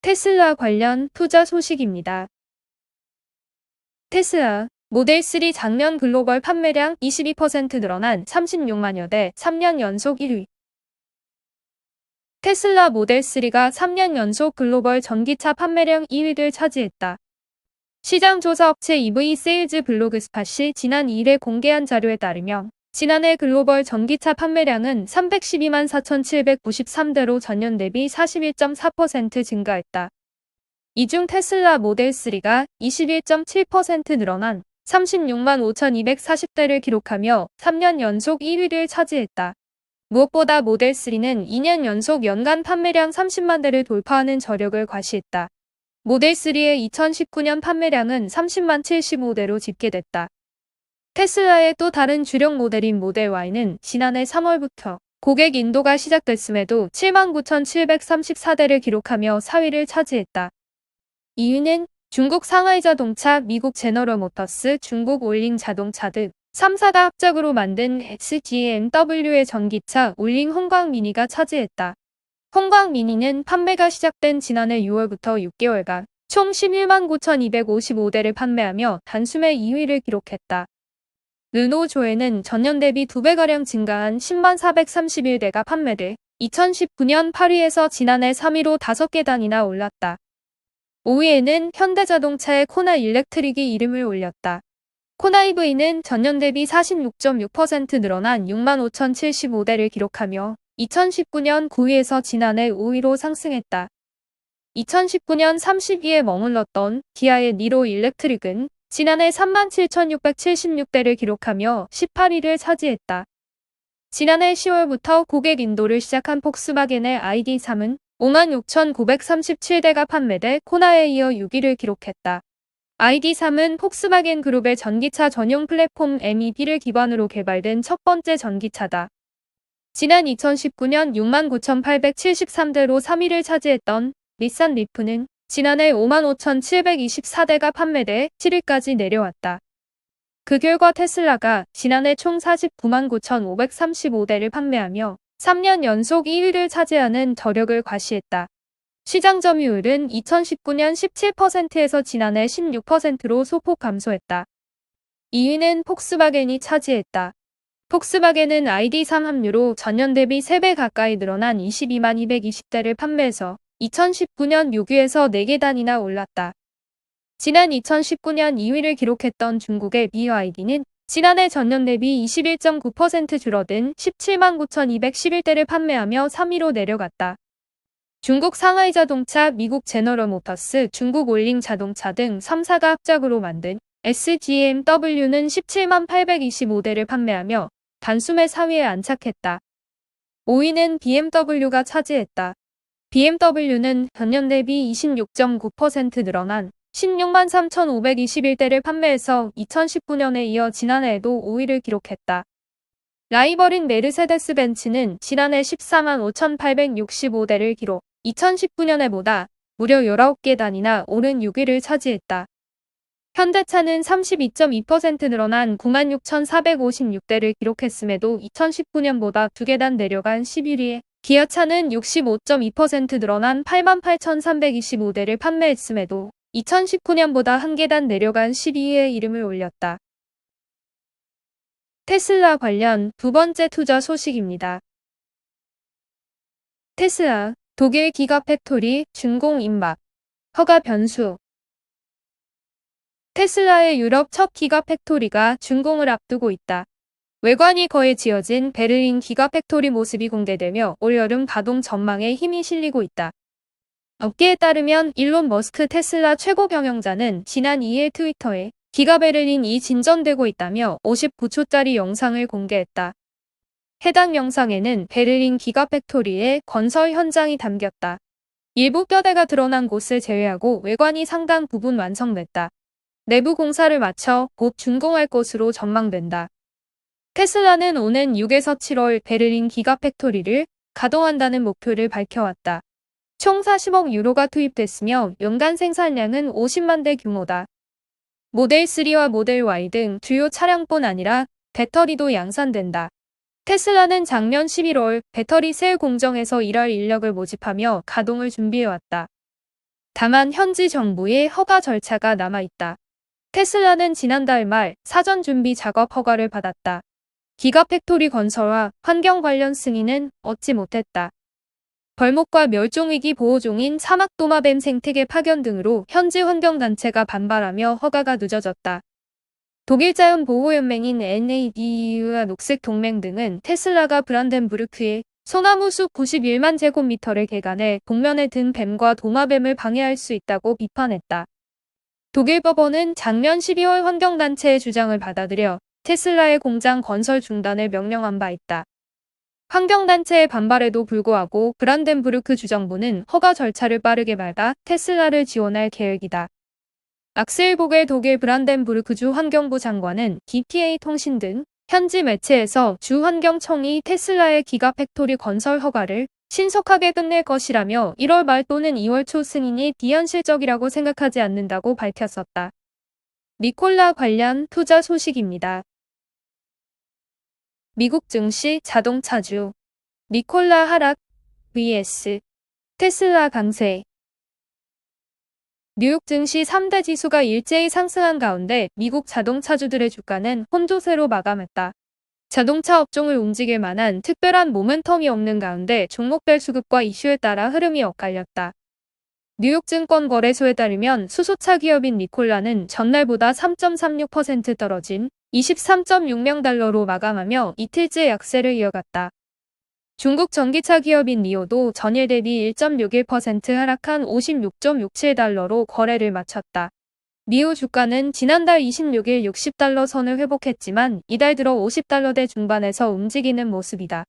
테슬라 관련 투자 소식입니다. 테슬라 모델 3 작년 글로벌 판매량 22% 늘어난 36만여 대 3년 연속 1위. 테슬라 모델 3가 3년 연속 글로벌 전기차 판매량 1위를 차지했다. 시장조사 업체 EV 세일즈 블로그 스팟이 지난 2일에 공개한 자료에 따르면 지난해 글로벌 전기차 판매량은 312만 4,793대로 전년 대비 41.4% 증가했다. 이 중 테슬라 모델 3가 21.7% 늘어난 36만 5,240대를 기록하며 3년 연속 1위를 차지했다. 무엇보다 모델 3는 2년 연속 연간 판매량 30만 대를 돌파하는 저력을 과시했다. 모델 3의 2019년 판매량은 30만 75대로 집계됐다. 테슬라의 또 다른 주력 모델인 모델 Y는 지난해 3월부터 고객 인도가 시작됐음에도 7만 9,734대를 기록하며 4위를 차지했다. 2위는 중국 상하이 자동차, 미국 제너럴 모터스, 중국 올링 자동차 등 3사가 합작으로 만든 SGMW의 전기차 올링 홍광 미니가 차지했다. 홍광 미니는 판매가 시작된 지난해 6월부터 6개월간 총 11만 9,255대를 판매하며 단숨에 2위를 기록했다. 르노 조에는 전년 대비 2배가량 증가한 10만 431대가 판매돼 2019년 8위에서 지난해 3위로 5계단이나 올랐다. 5위에는 현대자동차의 코나 일렉트릭이 이름을 올렸다. 코나 EV는 전년 대비 46.6% 늘어난 6만 5,075대를 기록하며 2019년 9위에서 지난해 5위로 상승했다. 2019년 30위에 머물렀던 기아의 니로 일렉트릭은 지난해 3만 7,676대를 기록하며 18위를 차지했다. 지난해 10월부터 고객 인도를 시작한 폭스바겐의 ID.3은 5만 6,937대가 판매돼 코나에 이어 6위를 기록했다. ID.3은 폭스바겐 그룹의 전기차 전용 플랫폼 MEB를 기반으로 개발된 첫 번째 전기차다. 지난 2019년 6만 9,873대로 3위를 차지했던 닛산 리프는 지난해 5만 5,724대가 판매돼 7위까지 내려왔다. 그 결과 테슬라가 지난해 총 49만 9,535대를 판매하며 3년 연속 1위를 차지하는 저력을 과시했다. 시장 점유율은 2019년 17%에서 지난해 16%로 소폭 감소했다. 2위는 폭스바겐이 차지했다. 폭스바겐은 ID.3 함유로 전년 대비 3배 가까이 늘어난 22만 220대를 판매해서 2019년 6위에서 4계단이나 올랐다. 지난 2019년 2위를 기록했던 중국의 BYD는 지난해 전년 대비 21.9% 줄어든 17만 9,211대를 판매하며 3위로 내려갔다. 중국 상하이 자동차, 미국 제너럴 모터스, 중국 올링 자동차 등 3사가 합작으로 만든 SGMW는 17만 825대를 판매하며 단숨에 4위에 안착했다. 5위는 BMW가 차지했다. BMW는 전년 대비 26.9% 늘어난 16만 3,521대를 판매해서 2019년에 이어 지난해에도 5위를 기록했다. 라이벌인 메르세데스 벤츠는 지난해 14만 5,865대를 기록, 2019년에보다 무려 19계단이나 오른 6위를 차지했다. 현대차는 32.2% 늘어난 9만 6,456대를 기록했음에도 2019년보다 2계단 내려간 11위에 기아차는 65.2% 늘어난 8만 8,325대를 판매했음에도 2019년보다 1계단 내려간 12위에 이름을 올렸다. 테슬라 관련 두 번째 투자 소식입니다. 테슬라, 독일 기가팩토리 준공 임박, 허가 변수. 테슬라의 유럽 첫 기가팩토리가 준공을 앞두고 있다. 외관이 거의 지어진 베를린 기가팩토리 모습이 공개되며 올여름 가동 전망에 힘이 실리고 있다. 업계에 따르면 일론 머스크 테슬라 최고 경영자는 지난 2일 트위터에 기가 베를린이 진전되고 있다며 59초짜리 영상을 공개했다. 해당 영상에는 베를린 기가팩토리의 건설 현장이 담겼다. 일부 뼈대가 드러난 곳을 제외하고 외관이 상당 부분 완성됐다. 내부 공사를 마쳐 곧 준공할 것으로 전망된다. 테슬라는 오는 6에서 7월 베를린 기가팩토리를 가동한다는 목표를 밝혀왔다. 총 40억 유로가 투입됐으며 연간 생산량은 50만 대 규모다. 모델 3와 모델 Y 등 주요 차량뿐 아니라 배터리도 양산된다. 테슬라는 작년 11월 배터리 셀 공정에서 일할 인력을 모집하며 가동을 준비해왔다. 다만 현지 정부의 허가 절차가 남아있다. 테슬라는 지난달 말 사전 준비 작업 허가를 받았다. 기가팩토리 건설과 환경 관련 승인은 얻지 못했다. 벌목과 멸종위기 보호종인 사막도마뱀 생태계 파견 등으로 현지 환경단체가 반발하며 허가가 늦어졌다. 독일 자연보호연맹인 NADU와 녹색동맹 등은 테슬라가 브란덴부르크에 소나무 숲 91만 제곱미터를 개간해 동면에 든 뱀과 도마뱀을 방해할 수 있다고 비판했다. 독일 법원은 작년 12월 환경단체의 주장을 받아들여 테슬라의 공장 건설 중단을 명령한 바 있다. 환경단체의 반발에도 불구하고 브란덴부르크 주정부는 허가 절차를 빠르게 밟아 테슬라를 지원할 계획이다. 악셀 보겔 독일 브란덴부르크주 환경부 장관은 DPA 통신 등 현지 매체에서 주 환경청이 테슬라의 기가팩토리 건설 허가를 신속하게 끝낼 것이라며 1월 말 또는 2월 초 승인이 비현실적이라고 생각하지 않는다고 밝혔었다. 니콜라 관련 투자 소식입니다. 미국 증시 자동차주 니콜라 하락 vs 테슬라 강세. 뉴욕 증시 3대 지수가 일제히 상승한 가운데 미국 자동차주들의 주가는 혼조세로 마감했다. 자동차 업종을 움직일 만한 특별한 모멘텀이 없는 가운데 종목별 수급과 이슈에 따라 흐름이 엇갈렸다. 뉴욕 증권거래소에 따르면 수소차 기업인 니콜라는 전날보다 3.36% 떨어진 23.6명 달러로 마감하며 이틀째 약세를 이어갔다. 중국 전기차 기업인 니오도 전일 대비 1.61% 하락한 56.67달러로 거래를 마쳤다. 니오 주가는 지난달 26일 60달러 선을 회복했지만 이달 들어 50달러대 중반에서 움직이는 모습이다.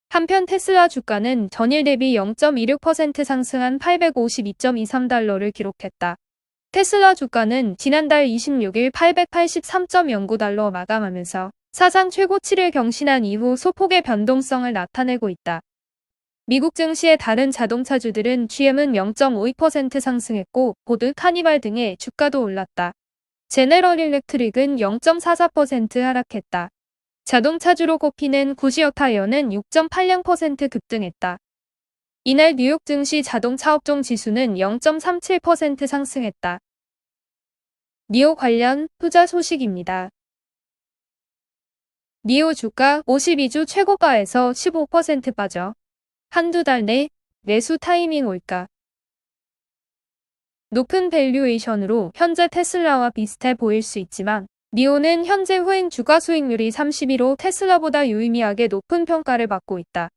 한편 테슬라 주가는 전일 대비 0.26% 상승한 852.23달러를 기록했다. 테슬라 주가는 지난달 26일 883.09달러 마감하면서 사상 최고치를 경신한 이후 소폭의 변동성을 나타내고 있다. 미국 증시의 다른 자동차주들은 GM은 0.52% 상승했고 보드, 카니발 등의 주가도 올랐다. 제네럴 일렉트릭은 0.44% 하락했다. 자동차주로 꼽히는 구시어 타이어는 6.80% 급등했다. 이날 뉴욕 증시 자동차 업종 지수는 0.37% 상승했다. 니오 관련 투자 소식입니다. 니오 주가 52주 최고가에서 15% 빠져 한두 달 내 매수 타이밍 올까? 높은 밸류에이션으로 현재 테슬라와 비슷해 보일 수 있지만 니오는 현재 후행 주가 수익률이 31로 테슬라보다 유의미하게 높은 평가를 받고 있다.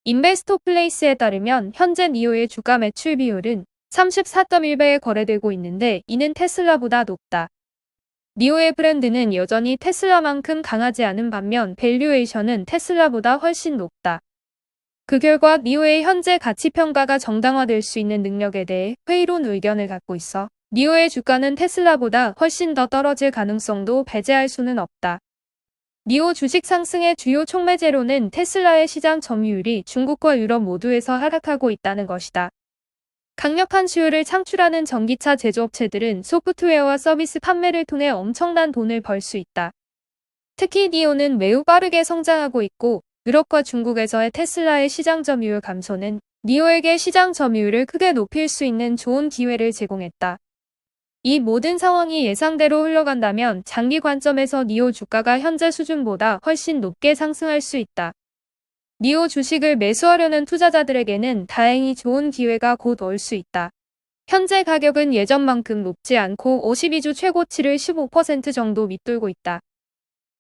인베스토 플레이스에 따르면 현재 니오의 주가 매출 비율은 34.1배에 거래되고 있는데 이는 테슬라보다 높다. 니오의 브랜드는 여전히 테슬라만큼 강하지 않은 반면 밸류에이션은 테슬라보다 훨씬 높다. 그 결과 니오의 현재 가치 평가가 정당화될 수 있는 능력에 대해 회의론 의견을 갖고 있어 니오의 주가는 테슬라보다 훨씬 더 떨어질 가능성도 배제할 수는 없다. 니오 주식 상승의 주요 촉매제로는 테슬라의 시장 점유율이 중국과 유럽 모두에서 하락하고 있다는 것이다. 강력한 수요를 창출하는 전기차 제조업체들은 소프트웨어와 서비스 판매를 통해 엄청난 돈을 벌 수 있다. 특히 니오는 매우 빠르게 성장하고 있고 유럽과 중국에서의 테슬라의 시장 점유율 감소는 니오에게 시장 점유율을 크게 높일 수 있는 좋은 기회를 제공했다. 이 모든 상황이 예상대로 흘러간다면 장기 관점에서 니오 주가가 현재 수준보다 훨씬 높게 상승할 수 있다. 니오 주식을 매수하려는 투자자들에게는 다행히 좋은 기회가 곧 올 수 있다. 현재 가격은 예전만큼 높지 않고 52주 최고치를 15% 정도 밑돌고 있다.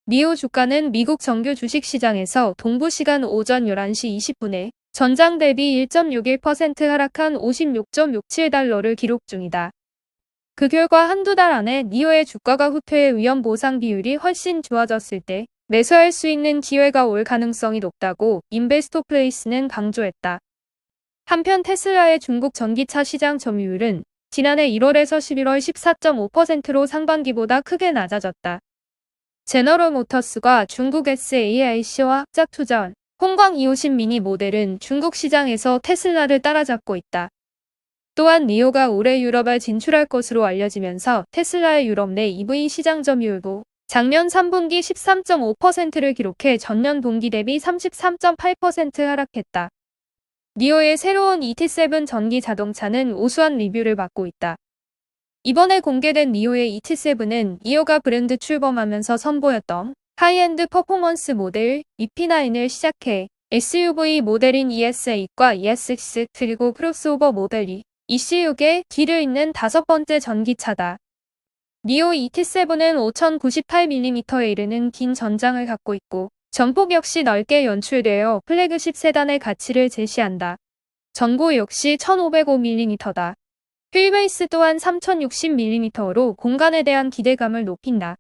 니오 주가는 미국 정규 주식시장에서 동부시간 오전 11시 20분에 전장 대비 1.61% 하락한 56.67달러를 기록 중이다. 그 결과 한두 달 안에 니오의 주가가 후퇴의 위험 보상 비율이 훨씬 좋아졌을 때 매수할 수 있는 기회가 올 가능성이 높다고 인베스토 플레이스는 강조했다. 한편 테슬라의 중국 전기차 시장 점유율은 지난해 1월에서 11월 14.5%로 상반기보다 크게 낮아졌다. 제너럴 모터스가 중국 SAIC와 합작 투자한 홍광 250 미니 모델은 중국 시장에서 테슬라를 따라잡고 있다. 또한 니오가 올해 유럽에 진출할 것으로 알려지면서 테슬라의 유럽 내 EV 시장 점유율도 작년 3분기 13.5%를 기록해 전년 동기 대비 33.8% 하락했다. 니오의 새로운 ET7 전기 자동차는 우수한 리뷰를 받고 있다. 이번에 공개된 니오의 ET7은 니오가 브랜드 출범하면서 선보였던 하이엔드 퍼포먼스 모델 EP9을 시작해 SUV 모델인 ES8과 ES6 그리고 크로스오버 모델이 EC6에 뒤를 잇는 5번째 전기차다. 니오 ET7은 5098mm에 이르는 긴 전장을 갖고 있고 전폭 역시 넓게 연출되어 플래그십 세단의 가치를 제시한다. 전고 역시 1505mm다. 휠베이스 또한 3060mm로 공간에 대한 기대감을 높인다.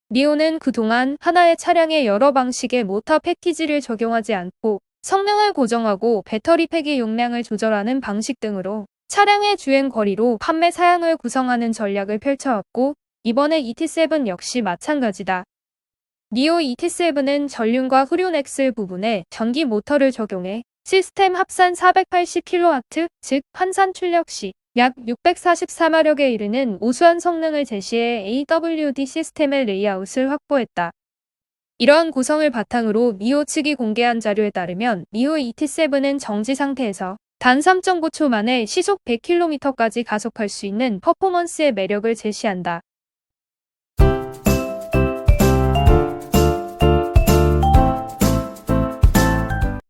니오는 그동안 하나의 차량에 여러 방식의 모터 패키지를 적용하지 않고 성능을 고정하고 배터리 팩의 용량을 조절하는 방식 등으로 차량의 주행 거리로 판매 사양을 구성하는 전략을 펼쳐왔고 이번에 ET7 역시 마찬가지다. 니오 ET7은 전륜과 후륜 엑셀 부분에 전기 모터를 적용해 시스템 합산 480kW, 즉 환산 출력 시 약 644마력에 이르는 우수한 성능을 제시해 AWD 시스템의 레이아웃을 확보했다. 이러한 구성을 바탕으로 니오 측이 공개한 자료에 따르면 니오 ET7은 정지 상태에서 단 3.9초 만에 시속 100km까지 가속할 수 있는 퍼포먼스의 매력을 제시한다.